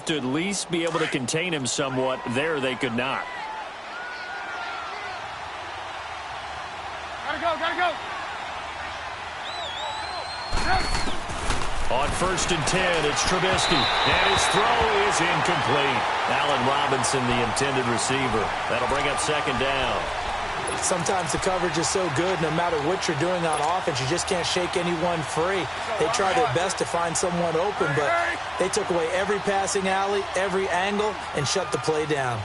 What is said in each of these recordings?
to at least be able to contain him somewhat. There they could not. Gotta go. On 1st and 10, it's Trubisky. And his throw is incomplete. Allen Robinson, the intended receiver. That'll bring up 2nd down. Sometimes the coverage is so good, no matter what you're doing on offense, you just can't shake anyone free. They try their best to find someone open, but they took away every passing alley, every angle, and shut the play down.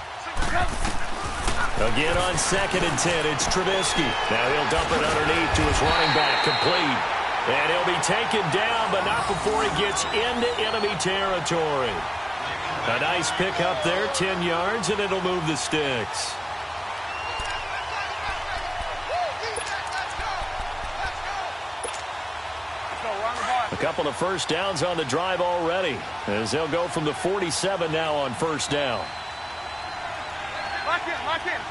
Again on 2nd and 10, it's Trubisky. Now he'll dump it underneath to his running back, complete. And he'll be taken down, but not before he gets into enemy territory. A nice pickup there, 10 yards, and it'll move the sticks. A couple of first downs on the drive already, as they'll go from the 47 now on 1st down. Lock in.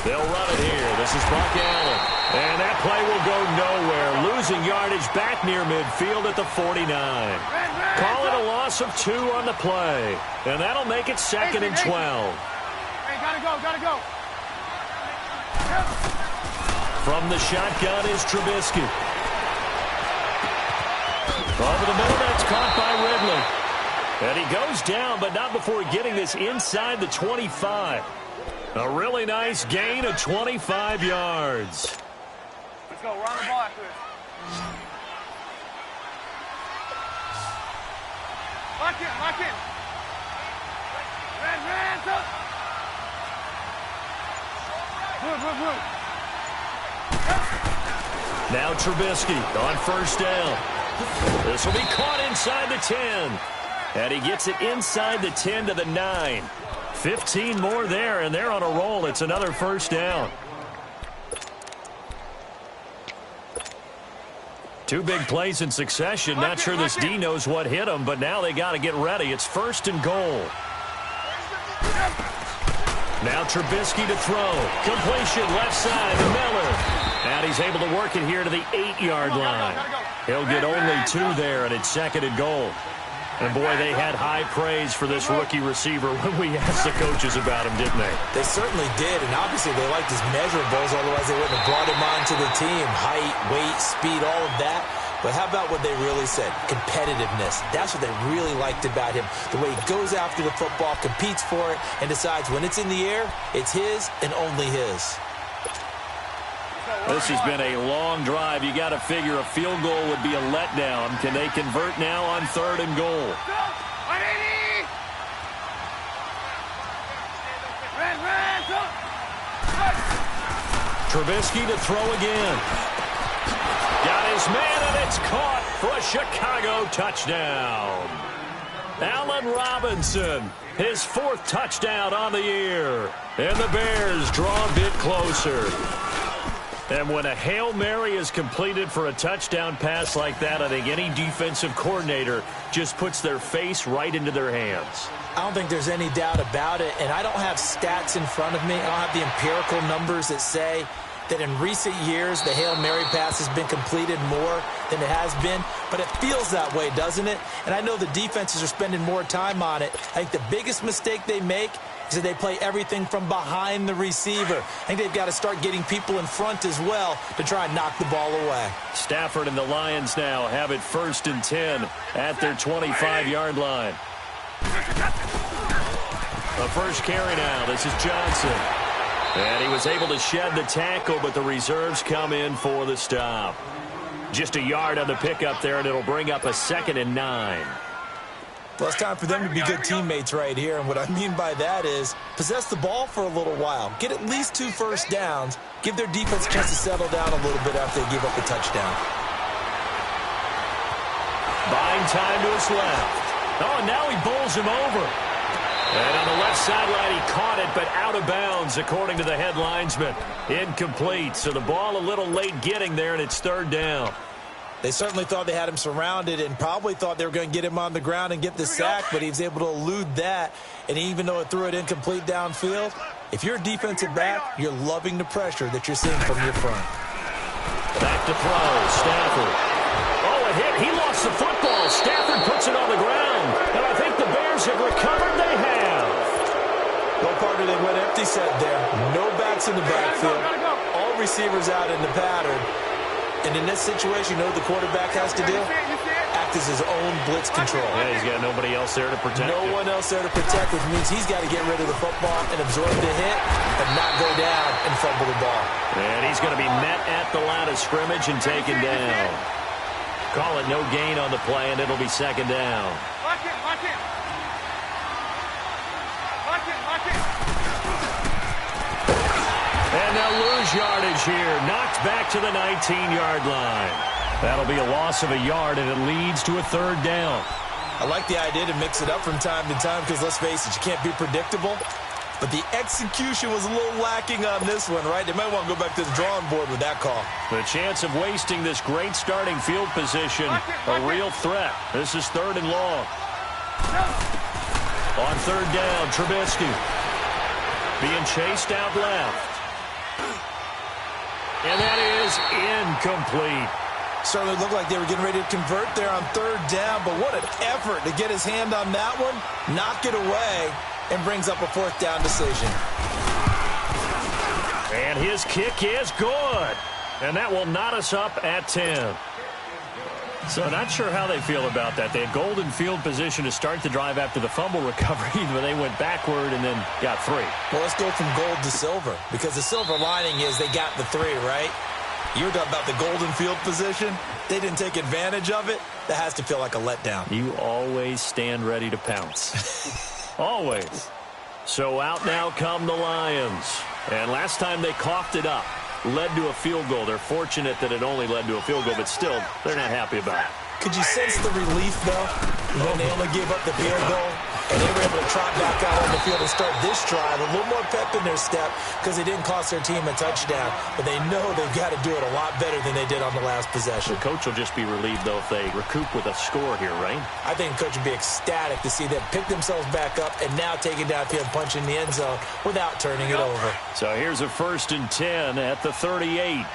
They'll run it here. This is Buck Allen. And that play will go nowhere. Losing yardage back near midfield at the 49. Call it a loss of 2 on the play. And that'll make it 2nd and 12. Hey, gotta go. From the shotgun is Trubisky. Over the middle, that's caught by Ridley. And he goes down, but not before getting this inside the 25. A really nice gain of 25 yards. Let's go. Run the ball after this. Lock in. Ran. Move. Now Trubisky on 1st down. This will be caught inside the 10. And he gets it inside the 10 to the 9. 15 more there, and they're on a roll. It's another 1st down. 2 big plays in succession. Not sure this D knows what hit him, but now they got to get ready. It's 1st and goal. Now Trubisky to throw. Completion left side to Miller. And he's able to work it here to the 8-yard line. He'll get only 2 there, and it's 2nd and goal. And, boy, they had high praise for this rookie receiver when we asked the coaches about him, didn't they? They certainly did, and obviously they liked his measurables, otherwise they wouldn't have brought him onto the team. Height, weight, speed, all of that. But how about what they really said? Competitiveness. That's what they really liked about him. The way he goes after the football, competes for it, and decides when it's in the air, it's his and only his. This has been a long drive. You got to figure a field goal would be a letdown. Can they convert now on 3rd and goal? Trubisky to throw again. Got his man, and it's caught for a Chicago touchdown. Allen Robinson, his 4th touchdown on the year. And the Bears draw a bit closer. And when a Hail Mary is completed for a touchdown pass like that, I think any defensive coordinator just puts their face right into their hands. I don't think there's any doubt about it, and I don't have stats in front of me. I don't have the empirical numbers that say that in recent years the Hail Mary pass has been completed more than it has been, but it feels that way, doesn't it? And I know the defenses are spending more time on it. I think the biggest mistake they make is that they play everything from behind the receiver. I think they've got to start getting people in front as well to try and knock the ball away. Stafford and the Lions now have it 1st and 10 at their 25-yard line. The first carry now. This is Johnson. And he was able to shed the tackle, but the reserves come in for the stop. Just a yard on the pickup there, and it'll bring up a 2nd and 9. Well, it's time for them to be good teammates right here, and what I mean by that is possess the ball for a little while, get at least 2 first downs, give their defense a chance to settle down a little bit after they give up a touchdown. Buying time to his left. Oh, and now he bowls him over. And on the left sideline, he caught it, but out of bounds, according to the head linesman. Incomplete, so the ball a little late getting there, and it's 3rd down. They certainly thought they had him surrounded and probably thought they were going to get him on the ground and get the sack, but he was able to elude that. And even though it threw it incomplete downfield, if you're a defensive back, you're loving the pressure that you're seeing from your front. Back to throw, Stafford. Oh, it hit. He lost the football. Stafford Empty set there. No backs in the backfield. All receivers out in the pattern. And in this situation, you know what the quarterback has to do? Act as his own blitz control. Yeah, he's got nobody else there to protect him. No one else there to protect, which means he's got to get rid of the football and absorb the hit and not go down and fumble the ball. And he's going to be met at the line of scrimmage and taken down. Call it no gain on the play, and it'll be second down. Lock it, lock it. Lock it, lock it. And they'll lose yardage here. Knocked back to the 19-yard line. That'll be a loss of a yard, and it leads to a third down. I like the idea to mix it up from time to time because, let's face it, you can't be predictable. But the execution was a little lacking on this one, right? They might want to go back to the drawing board with that call. The chance of wasting this great starting field position, a real threat. This is third and long. On third down, Trubisky being chased out left. And that is incomplete. Certainly looked like they were getting ready to convert there on third down, but what an effort to get his hand on that one, knock it away, and brings up a fourth down decision. And his kick is good. And that will knot us up at 10. So not sure how they feel about that. They had golden field position to start the drive after the fumble recovery, but they went backward and then got 3. Well, let's go from gold to silver, because the silver lining is they got the 3, right? You were talking about the golden field position. They didn't take advantage of it. That has to feel like a letdown. You always stand ready to pounce. Always. So out now come the Lions. And last time they coughed it up, led to a field goal. They're fortunate that it only led to a field goal, but still, they're not happy about it. Could you sense the relief, though, when they only gave up the field goal? And they were able to trot back out on the field and start this drive. A little more pep in their step because they didn't cost their team a touchdown. But they know they've got to do it a lot better than they did on the last possession. The coach will just be relieved, though, if they recoup with a score here, right? I think the coach would be ecstatic to see them pick themselves back up and now take it downfield and punch in the end zone without turning it over. So here's a 1st and 10 at the 38.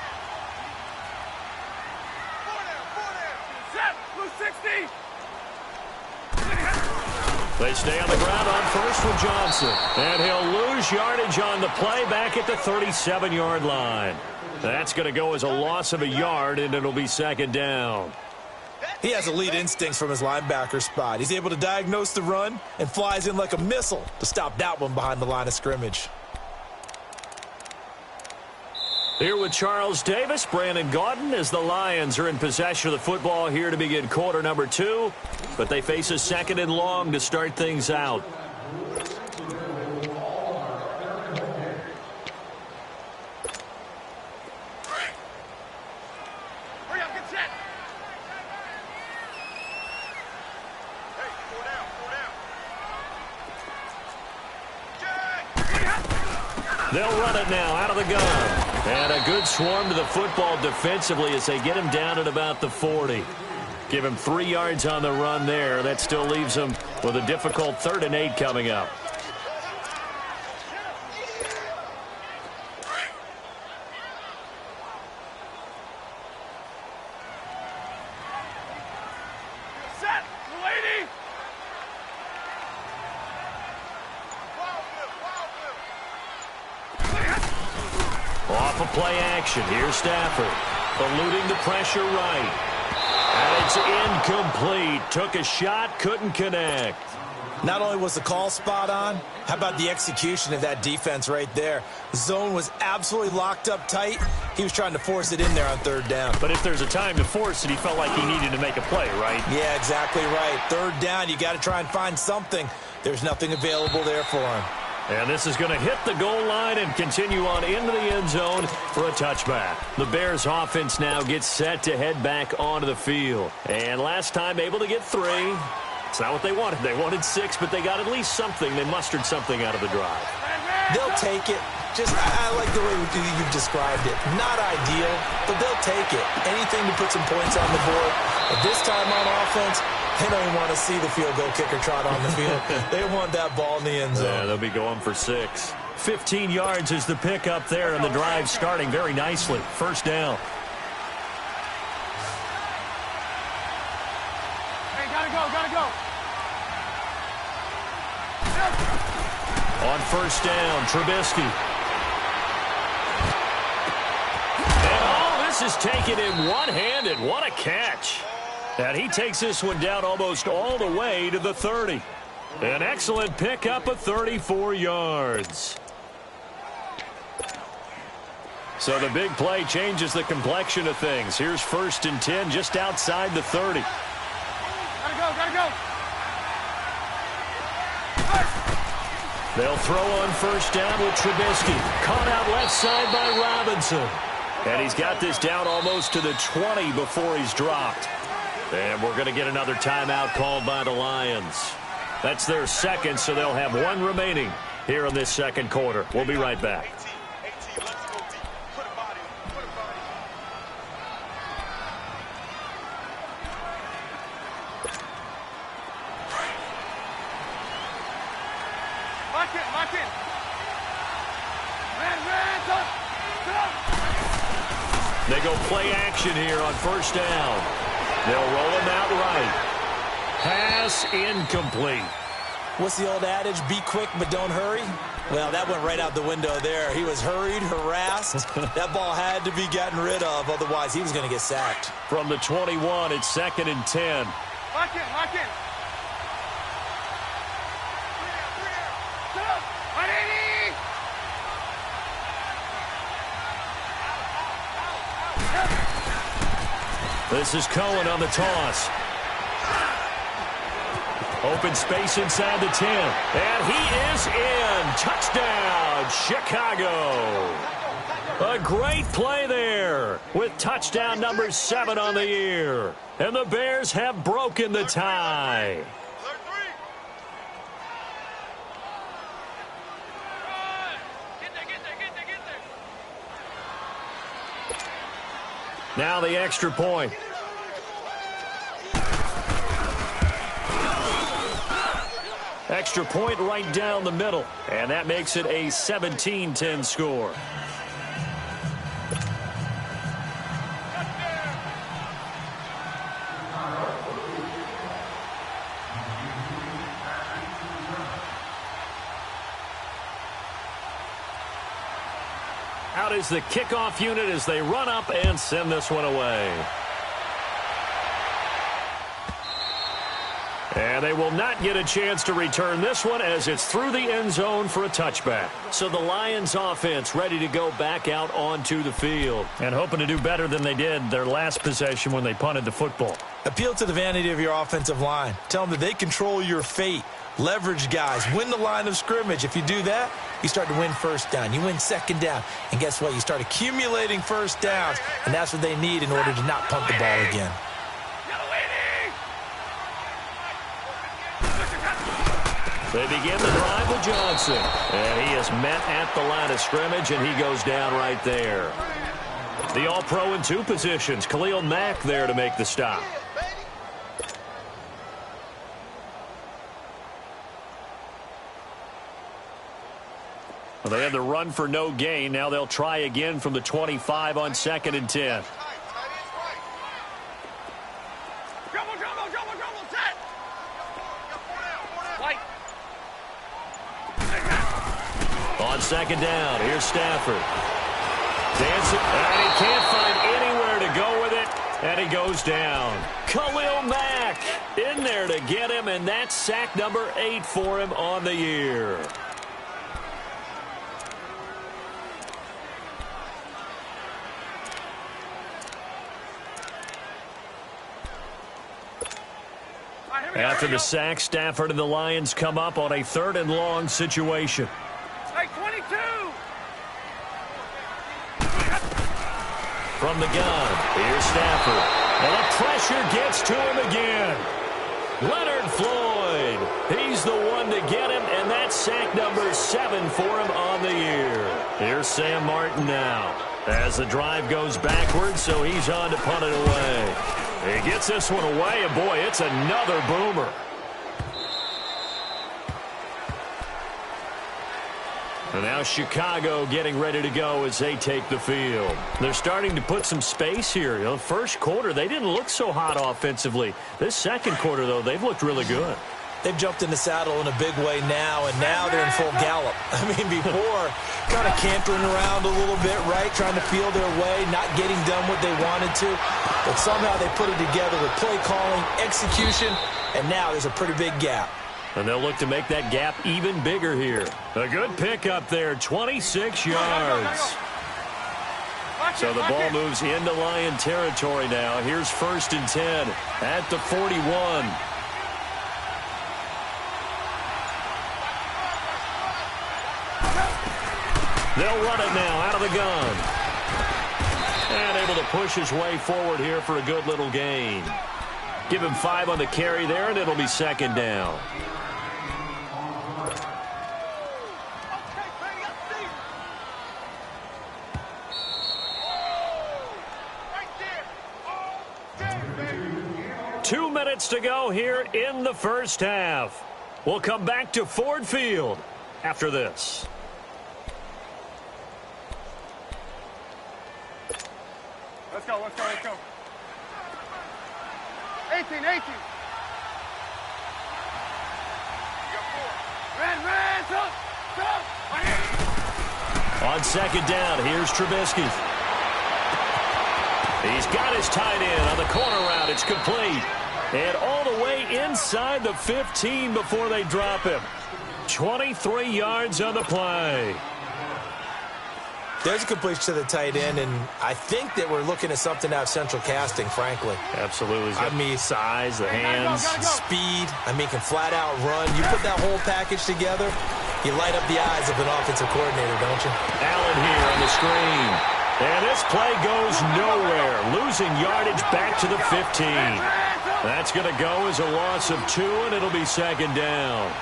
They stay on the ground on first with Johnson. And he'll lose yardage on the play back at the 37-yard line. That's going to go as a loss of a yard, and it'll be second down. He has elite instincts from his linebacker spot. He's able to diagnose the run and flies in like a missile to stop that one behind the line of scrimmage. Here with Charles Davis, Brandon Gaudin, as the Lions are in possession of the football here to begin quarter number 2. But they face a 2nd and long to start things out. Hurry up, get set. Hey, four down. They'll run it now out of the gun. And a good swarm to the football defensively as they get him down at about the 40. Give him 3 yards on the run there. That still leaves him with a difficult 3rd and 8 coming up. Set, lady. Off a play action. Here's Stafford. Eluding the pressure right. And it's incomplete. Took a shot, couldn't connect. Not only was the call spot on, how about the execution of that defense right there? The zone was absolutely locked up tight. He was trying to force it in there on 3rd down. But if there's a time to force it, he felt like he needed to make a play, right? Yeah, exactly right. 3rd down, you got to try and find something. There's nothing available there for him. And this is going to hit the goal line and continue on into the end zone for a touchback. The Bears offense now gets set to head back onto the field. And last time able to get 3. It's not what they wanted. They wanted 6, but they got at least something. They mustered something out of the drive. They'll take it. I like the way you've described it. Not ideal, but they'll take it. Anything to put some points on the board. But this time on offense, they don't even want to see the field goal kicker trot on the field. They want that ball in the end zone. Yeah, they'll be going for 6. 15 yards is the pickup there, and the drive starting very nicely. 1st down. Hey, gotta go, gotta go. On first down, Trubisky. And all this is taken in one-handed. What a catch. And he takes this one down almost all the way to the 30. An excellent pickup of 34 yards. So the big play changes the complexion of things. Here's first and 10 just outside the 30. Gotta go, gotta go. They'll throw on first down with Trubisky. Caught out left side by Robinson. And he's got this down almost to the 20 before he's dropped. And we're going to get another timeout called by the Lions. That's their second, so they'll have one remaining here in this second quarter. We'll be right back. Lock in. Man, go. They go play action here on first down. They'll roll him out right. Pass incomplete. What's the old adage? Be quick, but don't hurry. Well, that went right out the window there. He was hurried, harassed. That ball had to be gotten rid of. Otherwise, he was going to get sacked. From the 21, it's second and 10. Lock in. This is Cohen on the toss. Open space inside the 10. And he is in. Touchdown, Chicago. A great play there with touchdown number 7 on the year. And the Bears have broken the tie. Now the extra point. Extra point right down the middle. And that makes it a 17-10 score. Out is the kickoff unit as they run up and send this one away. And they will not get a chance to return this one as it's through the end zone for a touchback. So the Lions offense ready to go back out onto the field and hoping to do better than they did their last possession when they punted the football. Appeal to the vanity of your offensive line. Tell them that they control your fate. Leverage guys. Win the line of scrimmage. If you do that, you start to win first down. You win second down. And guess what? You start accumulating first downs. And that's what they need in order to not punt the ball again. They begin the drive with Johnson. And he is met at the line of scrimmage, and he goes down right there. The All-Pro in 2 positions. Khalil Mack there to make the stop. Well, they had the run for no gain. Now they'll try again from the 25 on second and 10. On second down, here's Stafford. Dancing, and he can't find anywhere to go with it, and he goes down. Khalil Mack in there to get him, and that's sack number 8 for him on the year. After the sack, Stafford and the Lions come up on a 3rd and long situation. Like 22. From the gun, here's Stafford. And the pressure gets to him again. Leonard Floyd, he's the one to get him, and that's sack number 7 for him on the year. Here's Sam Martin now as the drive goes backwards, so he's on to punt it away. He gets this one away, and boy, it's another boomer. And now Chicago getting ready to go as they take the field. They're starting to put some space here. You know, first quarter, they didn't look so hot offensively. This second quarter, though, they've looked really good. They've jumped in the saddle in a big way now, and now they're in full gallop. I mean, before, kind of cantering around a little bit, right, trying to feel their way, not getting done what they wanted to. But somehow they put it together with play calling, execution, and now there's a pretty big gap. And they'll look to make that gap even bigger here. A good pickup there, 26 yards. So the ball moves into Lion territory now. Here's 1st and 10 at the 41. They'll run it now out of the gun. And able to push his way forward here for a good little gain. Give him 5 on the carry there, and it'll be 2nd down. Two minutes to go here in the first half. We'll come back to Ford Field after this. Let's go, let's go, let's go. 18. Red, go. On 2nd down, here's Trubisky. He's got his tight end on the corner route. It's complete. And all the way inside the 15 before they drop him. 23 yards on the play. There's a completion to the tight end, and I think that we're looking at something out of central casting, frankly. Absolutely. I mean, size, the hands. Speed. I mean, can flat out run. You put that whole package together, you light up the eyes of an offensive coordinator, don't you? Allen here on the screen. And this play goes nowhere. Losing yardage back to the 15. That's going to go as a loss of 2, and it'll be 2nd down.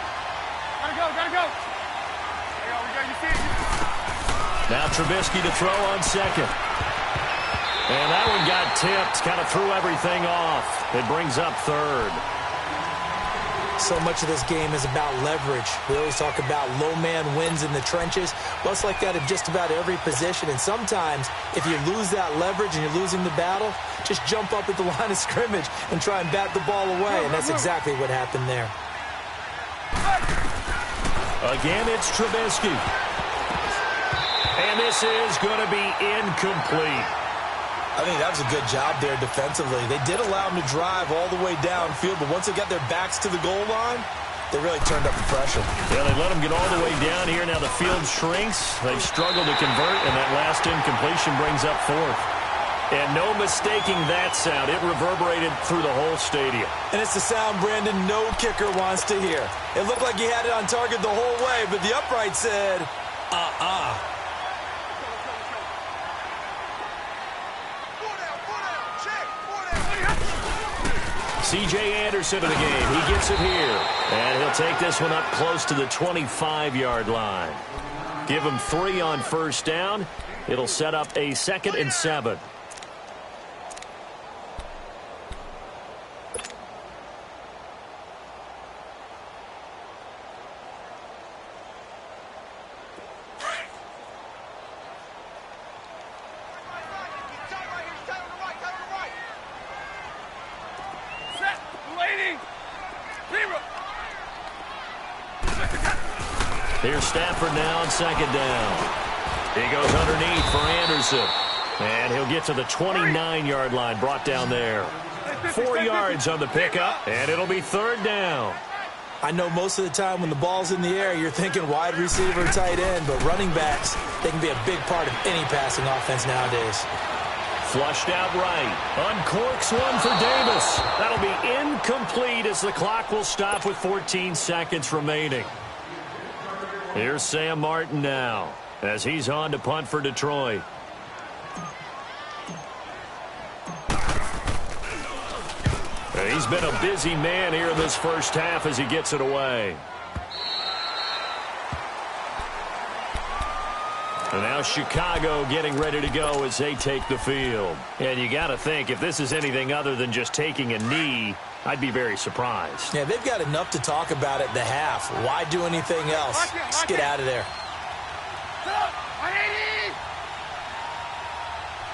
Gotta go. You see it. Now Trubisky to throw on 2nd. And that one got tipped. Kind of threw everything off. It brings up 3rd. So much of this game is about leverage. We always talk about low man wins in the trenches. Well, it's like that in just about every position. And sometimes, if you lose that leverage and you're losing the battle, just jump up at the line of scrimmage and try and bat the ball away. And that's exactly what happened there. Again, it's Trubisky. And this is going to be incomplete. I think that was a good job there defensively. They did allow them to drive all the way downfield, but once they got their backs to the goal line, they really turned up the pressure. Yeah, they let them get all the way down here. Now the field shrinks. They've struggled to convert, and that last incompletion brings up 4th. And no mistaking that sound. It reverberated through the whole stadium. And it's the sound Brandon no kicker wants to hear. It looked like he had it on target the whole way, but the upright said, C.J. Anderson in the game. He gets it here. And he'll take this one up close to the 25-yard line. Give him 3 on 1st down. It'll set up a 2nd and 7. Here's Stafford now on 2nd down. He goes underneath for Anderson. And he'll get to the 29-yard line, brought down there. 4 yards on the pickup, and it'll be 3rd down. I know most of the time when the ball's in the air, you're thinking wide receiver, tight end, but running backs, they can be a big part of any passing offense nowadays. Flushed out right. Uncorks one for Davis. That'll be incomplete as the clock will stop with 14 seconds remaining. Here's Sam Martin now as he's on to punt for Detroit. He's been a busy man here in this first half as he gets it away. And now Chicago getting ready to go as they take the field. And you got to think, if this is anything other than just taking a knee, I'd be very surprised. Yeah, they've got enough to talk about at the half. Why do anything else? Just get out of there.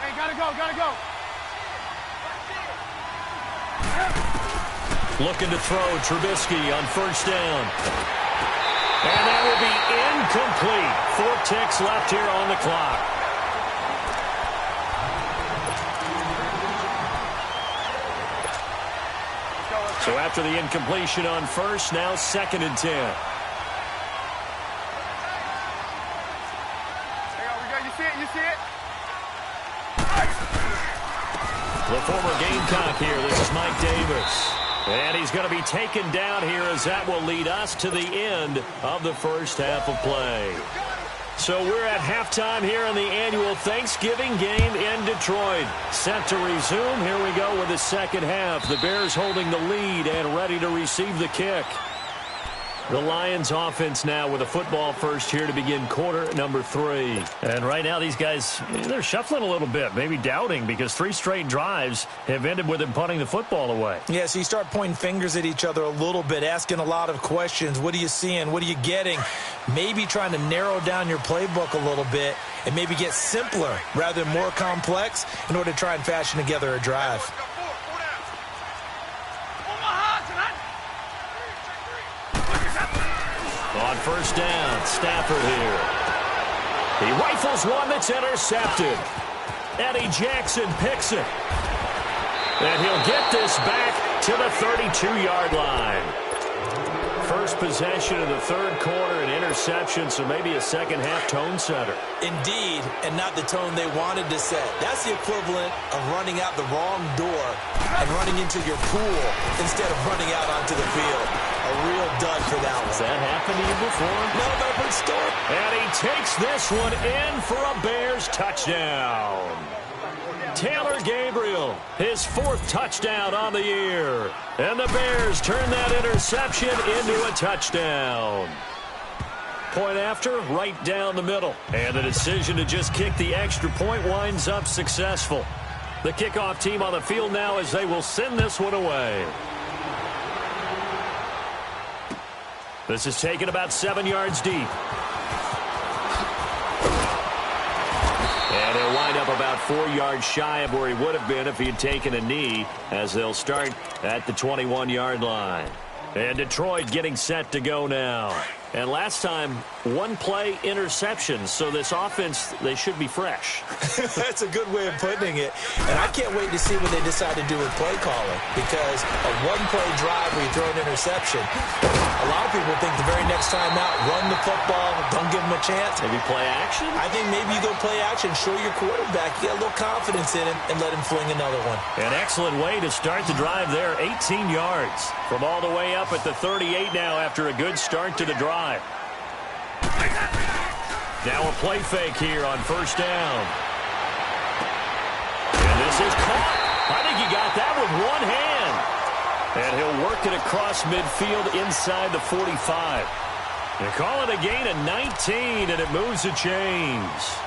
Hey, gotta go. Looking to throw Trubisky on first down. And that will be incomplete. 4 ticks left here on the clock. So after the incompletion on first, now 2nd and 10. You see it? You see it? The former Gamecock here. This is Mike Davis. And he's going to be taken down here as that will lead us to the end of the first half of play. So we're at halftime here in the annual Thanksgiving game in Detroit. Set to resume. Here we go with the second half. The Bears holding the lead and ready to receive the kick. The Lions offense now with a football first here to begin quarter number 3. And right now these guys, they're shuffling a little bit, maybe doubting, because 3 straight drives have ended with them punting the football away. Yeah, so you start pointing fingers at each other a little bit, asking a lot of questions. What are you seeing? What are you getting? Maybe trying to narrow down your playbook a little bit and maybe get simpler rather than more complex in order to try and fashion together a drive. On first down, Stafford here. He rifles one that's intercepted. Eddie Jackson picks it. And he'll get this back to the 32-yard line. First possession of the third quarter, an interception, so maybe a second-half tone setter. Indeed, and not the tone they wanted to set. That's the equivalent of running out the wrong door and running into your pool instead of running out onto the field. A real dud for that one. Has that happened to you before? No, but I've heard stories. And he takes this one in for a Bears touchdown. Taylor Gabriel, his 4th touchdown on the year. And the Bears turn that interception into a touchdown. Point after, right down the middle. And the decision to just kick the extra point winds up successful. The kickoff team on the field now as they will send this one away. This is taken about 7 yards deep. And he'll wind up about 4 yards shy of where he would have been if he had taken a knee, as they'll start at the 21-yard line. And Detroit getting set to go now. And last time, 1 play interception, so this offense, they should be fresh. That's a good way of putting it. And I can't wait to see what they decide to do with play calling, because a 1-play drive where you throw an interception, a lot of people think the very next time out, run the football, don't give them a chance. Maybe play action? I think maybe you go play action, show your quarterback, get a little confidence in him, and let him fling another one. An excellent way to start the drive there, 18 yards. From all the way up at the 38 now after a good start to the drive. Now a play fake here on first down. And this is caught. I think he got that with one hand. And he'll work it across midfield inside the 45. They call it a gain of 19, and it moves the chains.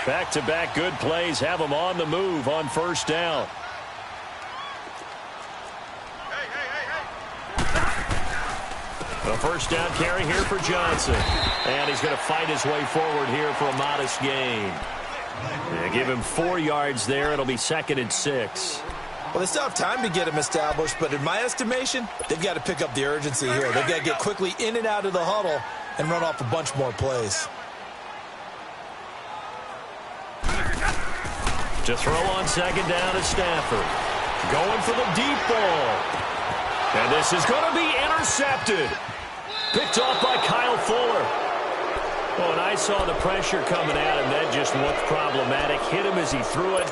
Back-to-back good plays have them on the move on first down. A first down carry here for Johnson. And he's going to fight his way forward here for a modest gain. They give him 4 yards there. It'll be 2nd and 6. Well, they still have time to get him established, but in my estimation, they've got to pick up the urgency here. They've got to get quickly in and out of the huddle and run off a bunch more plays. To throw on second down is Stafford. Going for the deep ball. And this is going to be intercepted. Picked off by Kyle Fuller. Oh, and I saw the pressure coming at him. That just looked problematic. Hit him as he threw it,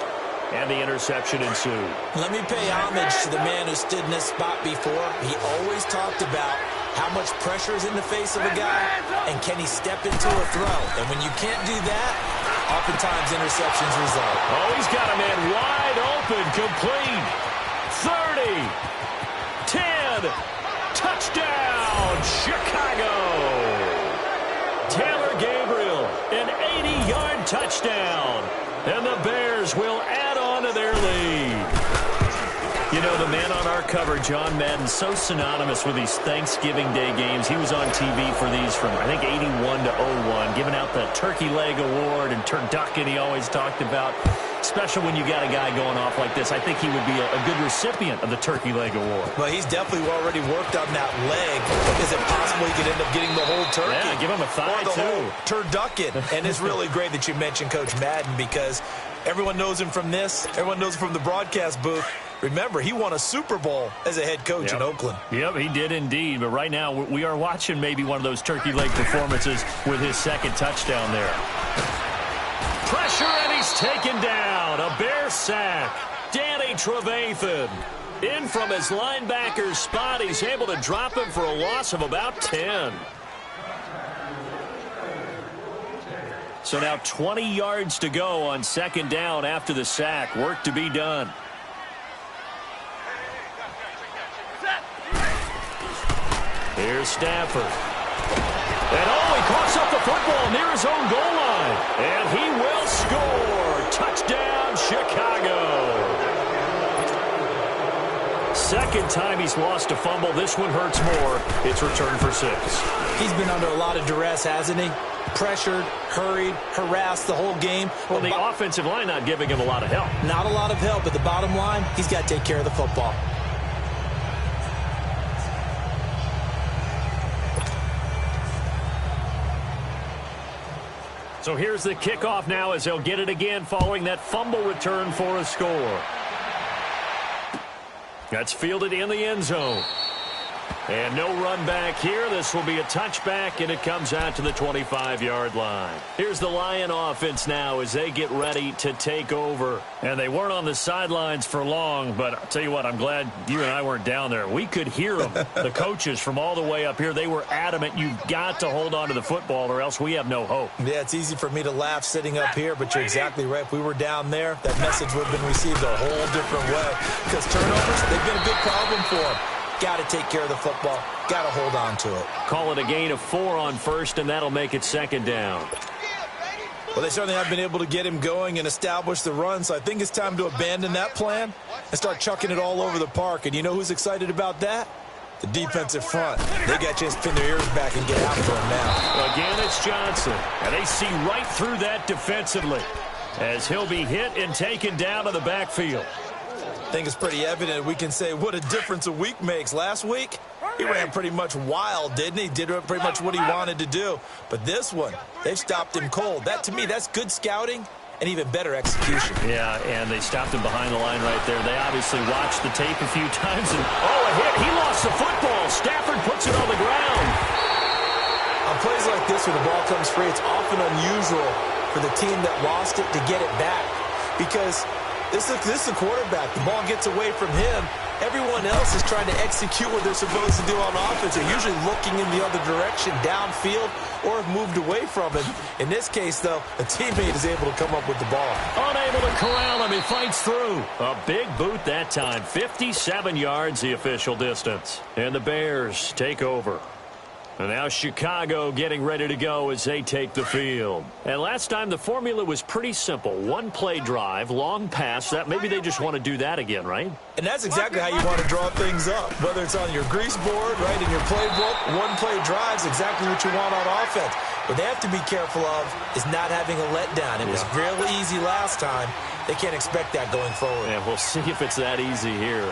and the interception ensued. Let me pay homage to the man who stood in this spot before. He always talked about how much pressure is in the face of a guy, and can he step into a throw. And when you can't do that, oftentimes interceptions result. Oh, he's got a man wide open, complete. 30, 10, touchdown, Chicago. Taylor Gabriel, an 80-yard touchdown. And the Bears will add on to their lead. You know, the man on our cover, John Madden, so synonymous with these Thanksgiving Day games. He was on TV for these from, I think, 81 to 01, giving out the Turkey Leg Award and turducken he always talked about. especially when you got a guy going off like this. I think he would be a good recipient of the Turkey Leg Award. Well, he's definitely already worked on that leg. Is it possible he could end up getting the whole turkey? Yeah, give him a thigh, or the too. whole turducken. And it's really great that you mentioned Coach Madden, because everyone knows him from this. Everyone knows him from the broadcast booth. Remember, he won a Super Bowl as a head coach in Oakland. Yep, he did indeed. But right now, we are watching maybe one of those turkey leg performances with his second touchdown there. Pressure, and he's taken down. A Bear sack. Danny Trevathan in from his linebacker's spot. He's able to drop him for a loss of about 10. So now 20 yards to go on second down after the sack. Work to be done. Here's Stafford. And he coughs up the football near his own goal line. And he will score. Touchdown, Chicago. Second time he's lost a fumble. This one hurts more. It's returned for 6. He's been under a lot of duress, hasn't he? Pressured, hurried, harassed the whole game. Well, the offensive line not giving him a lot of help. Not a lot of help, but the bottom line, he's got to take care of the football. So here's the kickoff now as they'll get it again following that fumble return for a score. That's fielded in the end zone. And no run back here. This will be a touchback, and it comes out to the 25-yard line. Here's the Lion offense now as they get ready to take over. And they weren't on the sidelines for long, but I'll tell you what, I'm glad you and I weren't down there. We could hear them, the coaches from all the way up here. They were adamant, you've got to hold on to the football or else we have no hope. Yeah, it's easy for me to laugh sitting up here, but you're exactly right. If we were down there, that message would have been received a whole different way. Because turnovers, they've been a big problem for them. Got to take care of the football. Got to hold on to it. Call it a gain of 4 on first, and that'll make it second down. Well, they certainly have been able to get him going and establish the run, so I think it's time to abandon that plan and start chucking it all over the park. And you know who's excited about that? The defensive front. They got a chance to pin their ears back and get after him now. Again, it's Johnson. And they see right through that defensively as he'll be hit and taken down to the backfield. I think it's pretty evident. We can say what a difference a week makes. Last week, he ran pretty much wild, didn't he? Did pretty much what he wanted to do. But this one, they've stopped him cold. That, to me, that's good scouting and even better execution. Yeah, and they stopped him behind the line right there. They obviously watched the tape a few times. And a hit. He lost the football. Stafford puts it on the ground. On plays like this, when the ball comes free, it's often unusual for the team that lost it to get it back. Because this is the quarterback. The ball gets away from him. Everyone else is trying to execute what they're supposed to do on offense. They're usually looking in the other direction, downfield, or have moved away from him. In this case, though, a teammate is able to come up with the ball. Unable to corral him. He fights through. A big boot that time. 57 yards, the official distance. And the Bears take over. And now Chicago getting ready to go as they take the field. And last time the formula was pretty simple. One play drive, long pass. That maybe they just want to do that again, right? And that's exactly how you want to draw things up. Whether it's on your grease board, right, in your playbook, one play drives exactly what you want on offense. What they have to be careful of is not having a letdown. It was real easy last time. They can't expect that going forward. And we'll see if it's that easy here.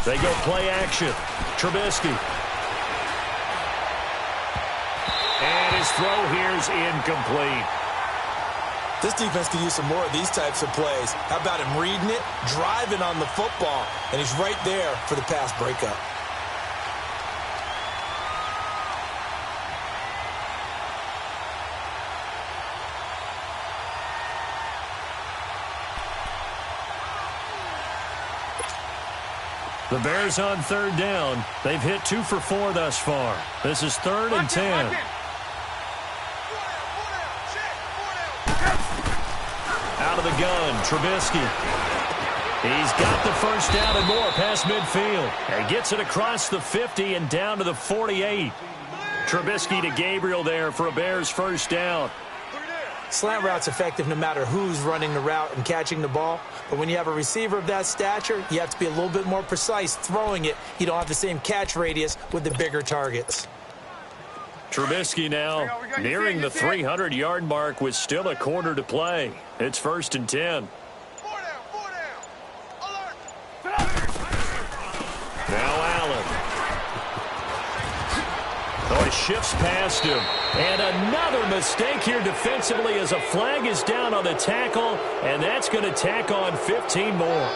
They go play action. Trubisky. And his throw here's incomplete. This defense could use some more of these types of plays. How about him reading it, driving on the football, and he's right there for the pass breakup. The Bears on third down. They've hit 2 for 4 thus far. This is 3rd and 10. Out of the gun, Trubisky. He's got the first down and more past midfield. And gets it across the 50 and down to the 48. Trubisky to Gabriel there for a Bears first down. Slant route's effective no matter who's running the route and catching the ball. But when you have a receiver of that stature, you have to be a little bit more precise throwing it. You don't have the same catch radius with the bigger targets. Trubisky now nearing the 300-yard mark with still a quarter to play. It's 1st and 10. Now Allen. Oh, he shifts past him. And another mistake here defensively as a flag is down on the tackle, and that's going to tack on 15 more.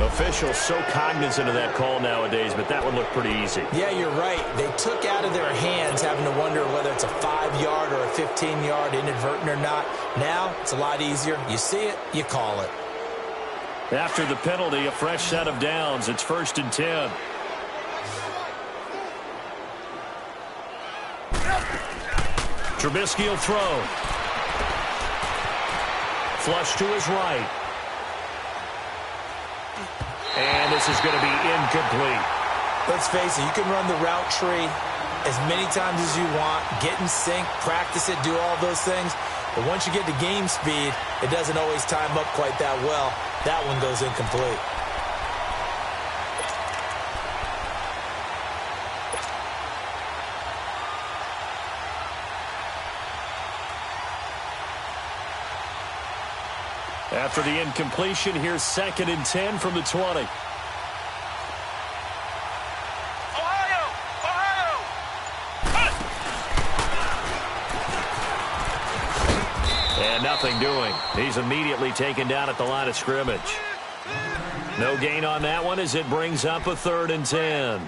Officials so cognizant of that call nowadays, but that one looked pretty easy. Yeah, you're right. They took out of their hands having to wonder whether it's a 5-yard or a 15-yard inadvertent or not. Now, it's a lot easier. You see it, you call it. After the penalty, a fresh set of downs. It's 1st and 10. Trubisky will throw. Flush to his right. And this is going to be incomplete. Let's face it, you can run the route tree as many times as you want, get in sync, practice it, do all those things. But once you get to game speed, it doesn't always time up quite that well. That one goes incomplete. After the incompletion, here's 2nd and 10 from the 20. And nothing doing. He's immediately taken down at the line of scrimmage. No gain on that one as it brings up a 3rd and 10.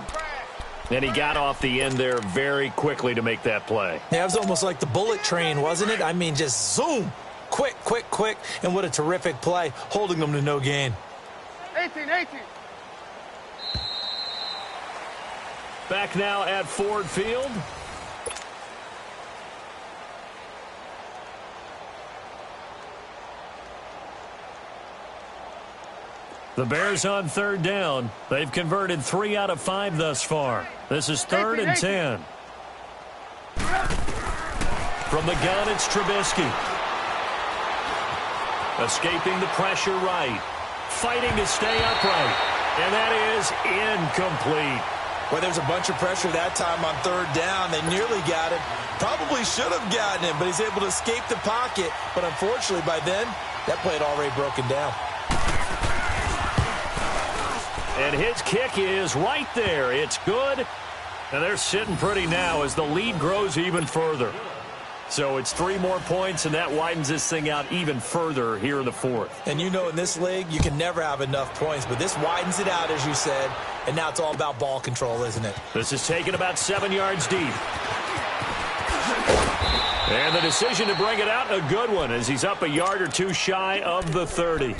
And he got off the end there very quickly to make that play. Yeah, it was almost like the bullet train, wasn't it? I mean, just zoom. Quick, quick, quick. And what a terrific play, holding them to no gain. 18. Back now at Ford Field. The Bears on 3rd down. They've converted 3 out of 5 thus far. This is 3rd and 10. From the gun, it's Trubisky. Escaping the pressure right. Fighting to stay upright. And that is incomplete. Well, there's a bunch of pressure that time on 3rd down. They nearly got it. Probably should have gotten him, but he's able to escape the pocket. But unfortunately, by then, that play had already broken down. And his kick is right there. It's good. And they're sitting pretty now as the lead grows even further. So it's 3 more points, and that widens this thing out even further here in the 4th. And you know, in this league, you can never have enough points, but this widens it out, as you said, and now it's all about ball control, isn't it? This is taken about 7 yards deep. And the decision to bring it out, a good one, as he's up a yard or 2 shy of the 30.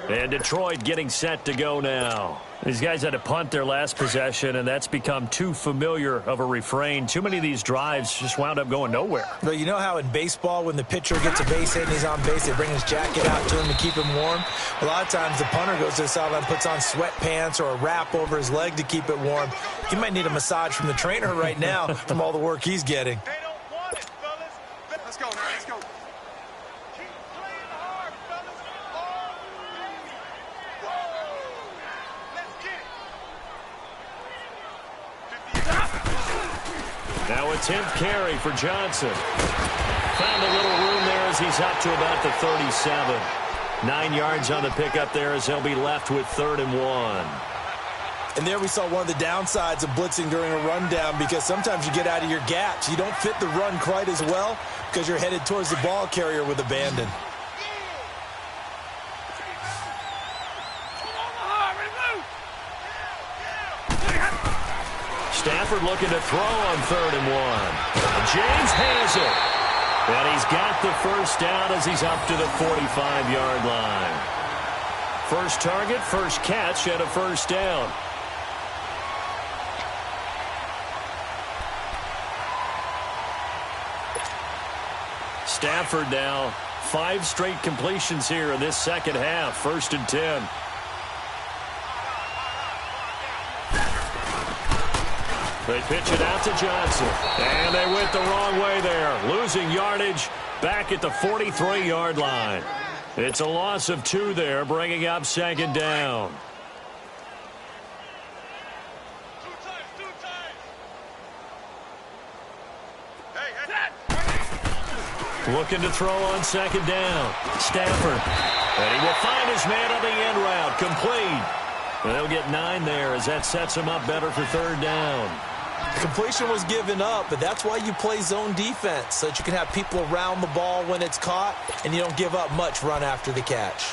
And Detroit getting set to go now. These guys had to punt their last possession, and that's become too familiar of a refrain. Too many of these drives just wound up going nowhere. But you know how in baseball, when the pitcher gets a base hit and he's on base, they bring his jacket out to him to keep him warm? A lot of times the punter goes to the sideline, puts on sweatpants or a wrap over his leg to keep it warm. He might need a massage from the trainer right now from all the work he's getting. They don't want it, fellas. Let's go now. Let's go. Keep playing hard, fellas. All day. Whoa. Let's get it. Now a 10th carry for Johnson. Found a little room there as he's up to about the 37. 9 yards on the pickup there as he'll be left with 3rd and 1. And there we saw one of the downsides of blitzing during a rundown, because sometimes you get out of your gaps. You don't fit the run quite as well because you're headed towards the ball carrier with abandon. Stafford looking to throw on 3rd and 1. James has it. And he's got the first down as he's up to the 45-yard line. First target, first catch, and a first down. Stafford now 5 straight completions here in this second half. 1st and 10. They pitch it out to Johnson. And they went the wrong way there. Losing yardage back at the 43-yard line. It's a loss of 2 there, bringing up second down. Looking to throw on second down. Stafford. And he will find his man on the end route. Complete. And they'll get 9 there as that sets him up better for third down. Completion was given up, but that's why you play zone defense, so that you can have people around the ball when it's caught, and you don't give up much run after the catch.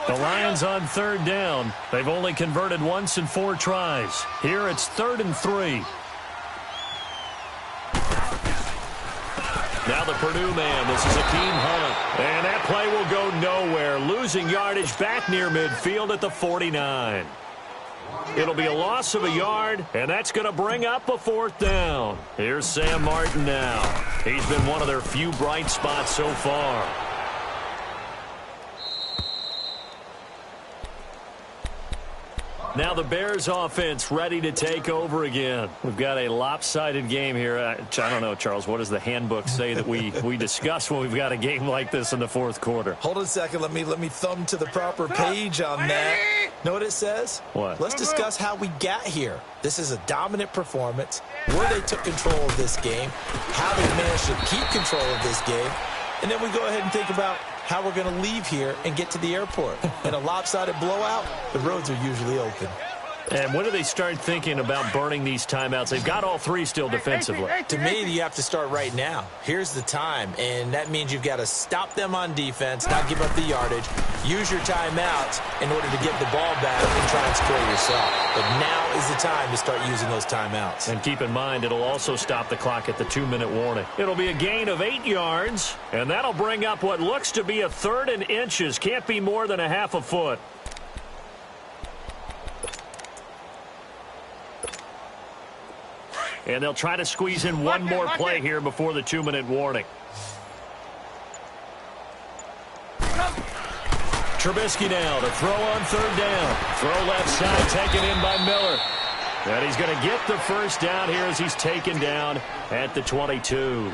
The Lions on third down. They've only converted once in 4 tries. Here it's 3rd and 3. Now the Purdue man. This is Akeem Hunt. And that play will go nowhere. Losing yardage back near midfield at the 49. It'll be a loss of a yard, and that's going to bring up a 4th down. Here's Sam Martin now. He's been one of their few bright spots so far. Now the Bears offense ready to take over again. We've got a lopsided game here. I don't know, Charles, what does the handbook say that we discuss when we've got a game like this in the 4th quarter? Hold on a second. Let me thumb to the proper page on that. Know what it says? What? Let's discuss how we got here. This is a dominant performance, where they took control of this game, how they managed to keep control of this game, and then we go ahead and think about how we're going to leave here and get to the airport. In a lopsided blowout, the roads are usually open. And when do they start thinking about burning these timeouts? They've got all 3 still defensively. To me, you have to start right now. Here's the time, and that means you've got to stop them on defense, not give up the yardage, use your timeouts in order to get the ball back and try and score yourself. But now is the time to start using those timeouts. And keep in mind, it'll also stop the clock at the 2-minute warning. It'll be a gain of 8 yards, and that'll bring up what looks to be a 3rd and inches. Can't be more than a half a foot. And they'll try to squeeze in one more play here before the 2-minute warning. Trubisky now to throw on third down. Throw left side, taken in by Miller. And he's going to get the first down here as he's taken down at the 22.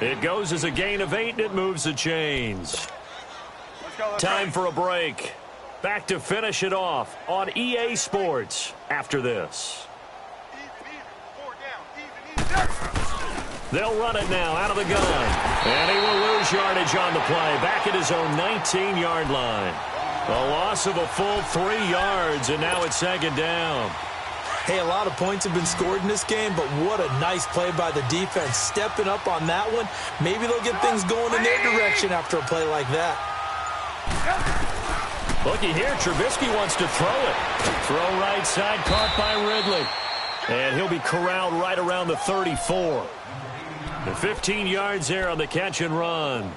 It goes as a gain of 8, and it moves the chains. Time for a break. Back to finish it off on EA Sports after this. They'll run it now out of the gun. And he will lose yardage on the play. Back at his own 19-yard line. A loss of a full 3 yards, and now it's second down. Hey, a lot of points have been scored in this game, but what a nice play by the defense. Stepping up on that one. Maybe they'll get things going in their direction after a play like that. Looky here, Trubisky wants to throw it. Throw right side, caught by Ridley. And he'll be corralled right around the 34. The 15 yards there on the catch and run.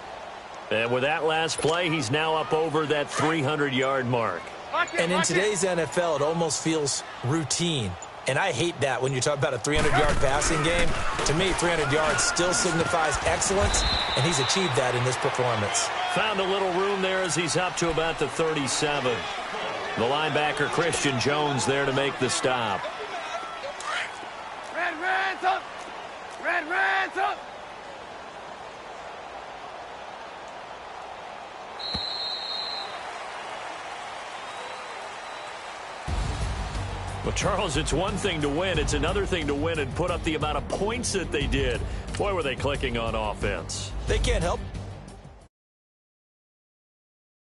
And with that last play, he's now up over that 300-yard mark. And in today's NFL, it almost feels routine. And I hate that when you talk about a 300-yard passing game. To me, 300 yards still signifies excellence, and he's achieved that in this performance. Found a little room there as he's up to about the 37. The linebacker, Christian Jones, there to make the stop. Red's up! Red's up! Well, Charles, it's one thing to win. It's another thing to win and put up the amount of points that they did. Boy, were they clicking on offense. They can't help